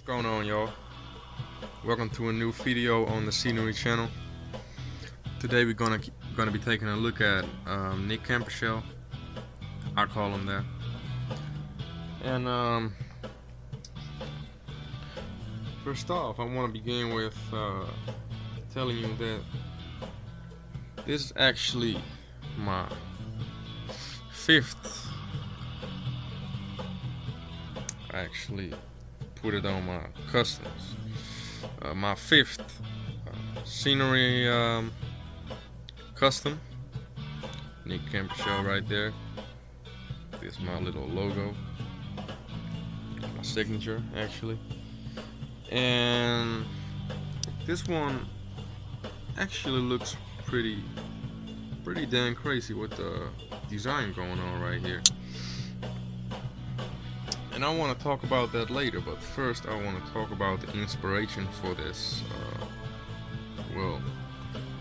Going on, y'all? Welcome to a new video on the Scenery channel. Today we're gonna be taking a look at Nick Campershell. I call him that. And first off, I want to begin with telling you that this is actually my fifth. I actually put it on my customs. My fifth scenery custom. Nick Campershell right there. This is my little logo, my signature actually. And this one actually looks pretty dang crazy with the design going on right here. And I want to talk about that later, but first I want to talk about the inspiration for this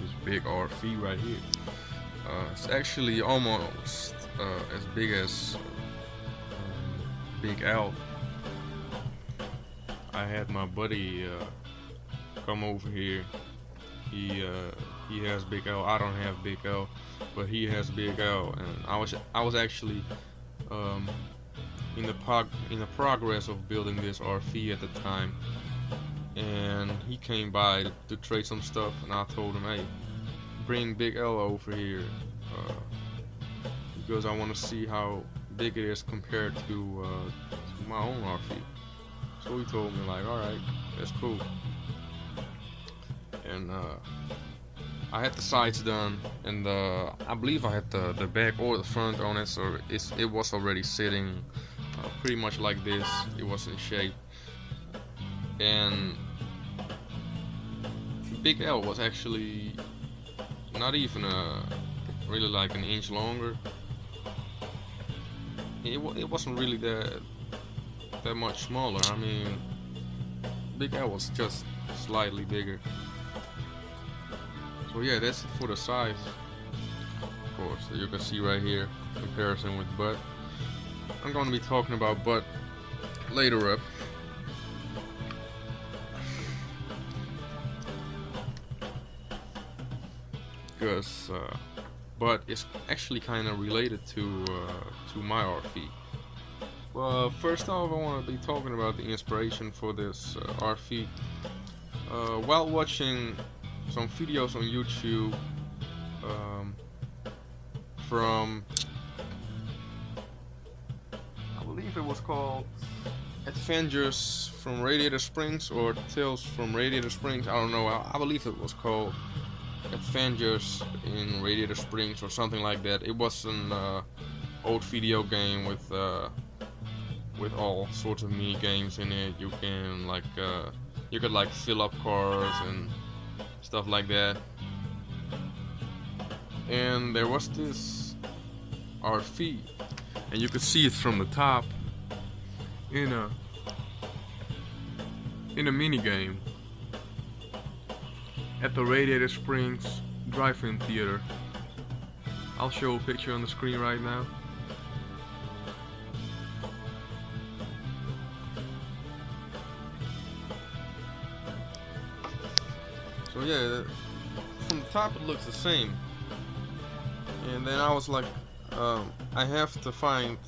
this big RV right here. It's actually almost as big as Big L. I had my buddy come over here. He has Big L. I don't have Big L, but he has Big L, and I was actually in the progress of building this RV at the time, and he came by to trade some stuff, and I told him, hey, bring Big L over here because I want to see how big it is compared to my own RV. So he told me, like, alright, that's cool. And I had the sides done, and I believe I had the back or the front on it, so it was already sitting pretty much like this. It was in shape, and Big L was actually not even really like an inch longer. It wasn't really that much smaller. I mean, Big L was just slightly bigger. So yeah, that's it for the size. Of course, you can see right here comparison with butt. I'm going to be talking about butt later up. Because butt is actually kind of related to my RV. Well, first off, I want to be talking about the inspiration for this RV. While watching some videos on YouTube from, I believe it was called Adventures from Radiator Springs or Tales from Radiator Springs. I don't know. I believe it was called Adventures in Radiator Springs or something like that. It was an old video game with all sorts of mini games in it. You can you could like fill up cars and stuff like that. And there was this RV, and you could see it from the top in a mini game at the Radiator Springs drive-in theater. I'll show a picture on the screen right now. So yeah, from the top it looks the same. And then I was like, I have to find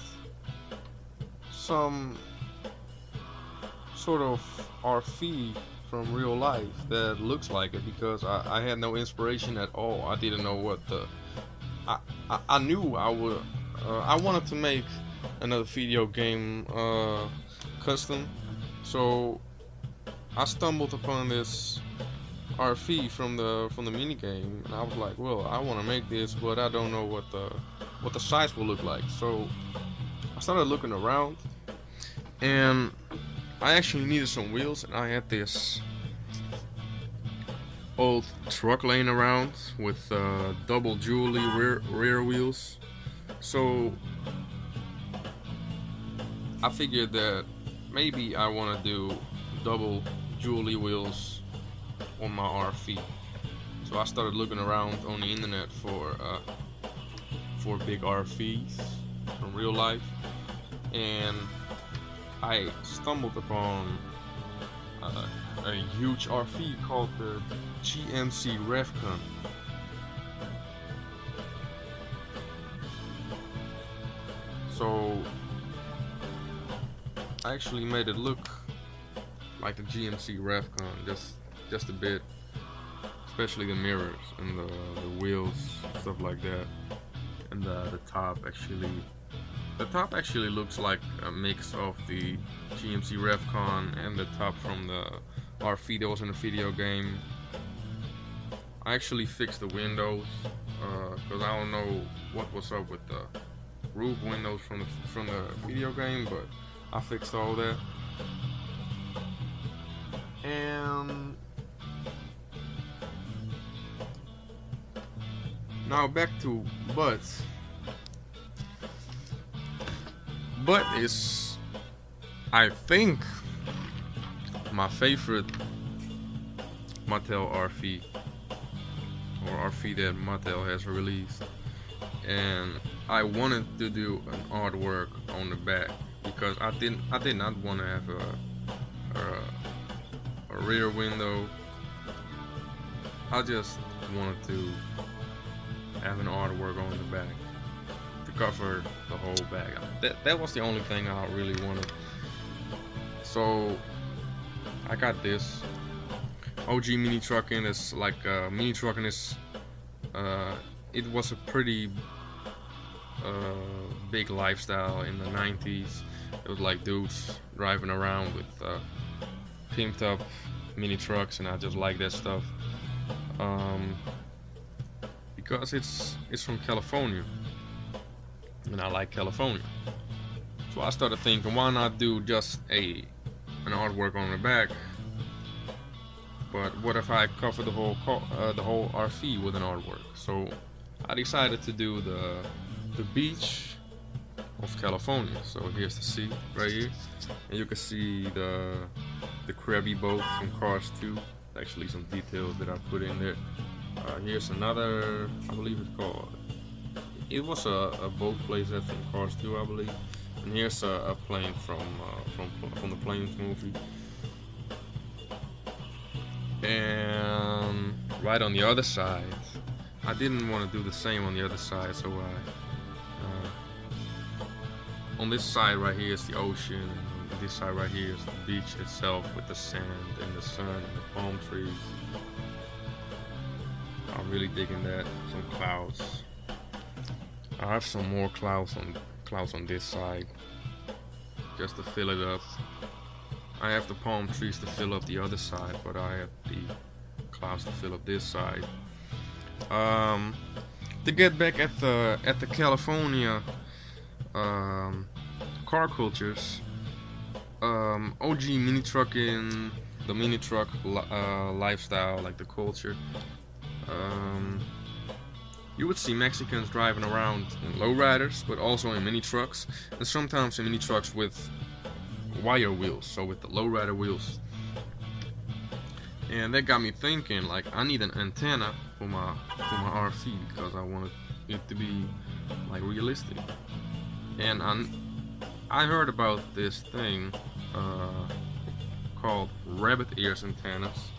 some sort of RV from real life that looks like it, because I had no inspiration at all. I didn't know what I knew I would I wanted to make another video game custom, so I stumbled upon this RV from the mini game, and I was like, well, I want to make this, but I don't know what the size will look like. So I started looking around, and I actually needed some wheels, and I had this old truck laying around with double Julie rear wheels. So I figured that maybe I want to do double Julie wheels on my RV. So I started looking around on the internet for big RVs from real life, and I stumbled upon a huge RV called the GMC Revcon. So I actually made it look like the GMC Revcon, just a bit, especially the mirrors and the wheels, stuff like that, and the top actually. The top actually looks like a mix of the GMC Revcon and the top from the RV that was in the video game. I actually fixed the windows because I don't know what was up with the roof windows from the video game, but I fixed all that. And now back to Butts. But is, I think, my favorite Mattel RV, or RV that Mattel has released, and I wanted to do an artwork on the back because I did not want to have a rear window. I just wanted to have an artwork on the back to cover the whole back. That was the only thing I really wanted. So I got this OG mini trucking. It's like mini trucking is it was a pretty big lifestyle in the 90s. It was like dudes driving around with pimped up mini trucks, and I just like that stuff because it's from California, and I like California. So I started thinking, why not do just an artwork on the back? But what if I cover the whole RV with an artwork? So I decided to do the beach of California. So here's the sea right here, and you can see the Krabby boat from Cars 2. Actually, some details that I put in there. Here's another, I believe it's called. It was a boat playset from Cars 2, I believe. And here's a plane from the Planes movie. And right on the other side, I didn't want to do the same on the other side, so on this side right here is the ocean, and this side right here is the beach itself with the sand and the sun and the palm trees. I'm really digging that. Some clouds. I have some more clouds on this side, just to fill it up. I have the palm trees to fill up the other side, but I have the clouds to fill up this side. To get back at the California car cultures, OG mini trucking, the mini truck lifestyle, like the culture. You would see Mexicans driving around in lowriders, but also in mini trucks, and sometimes in mini trucks with wire wheels, so with the lowrider wheels. And that got me thinking, like, I need an antenna for my RV because I want it to be like realistic. And I heard about this thing called rabbit ears antennas,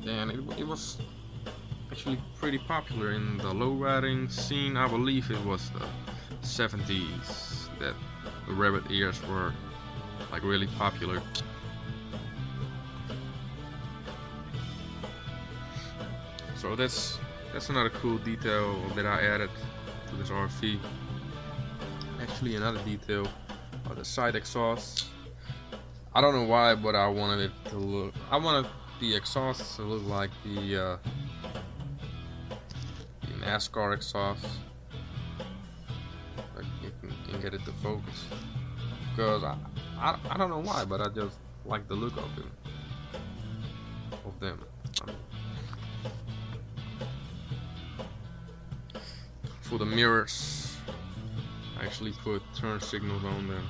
and it was actually pretty popular in the lowriding scene. I believe it was the 70s that the rabbit ears were like really popular. So that's another cool detail that I added to this RV. Actually, another detail are the side exhausts. I don't know why, but I wanted the exhausts to look like the NASCAR exhaust. Like you can get it to focus, because I don't know why, but I just like the look of them. For the mirrors, I actually put turn signals on them.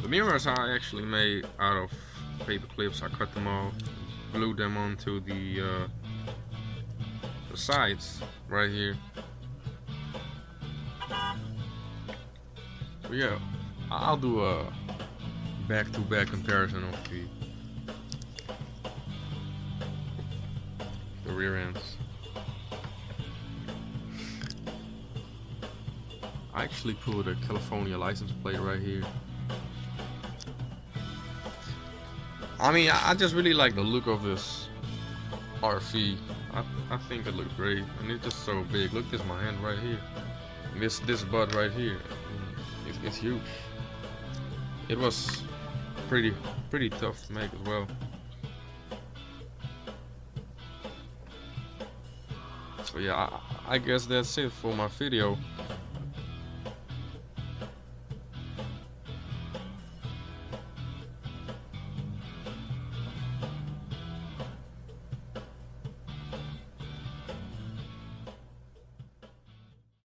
The mirrors I actually made out of paper clips. I cut them off, glued them onto the sides right here. So yeah, I'll do a back-to-back comparison of the rear ends. I actually put a California license plate right here. I mean, I just really like the look of this RV. I think it looks great, and it's just so big. Look, this my hand right here. This butt right here. It's huge. It was pretty tough to make as well. So yeah, I guess that's it for my video.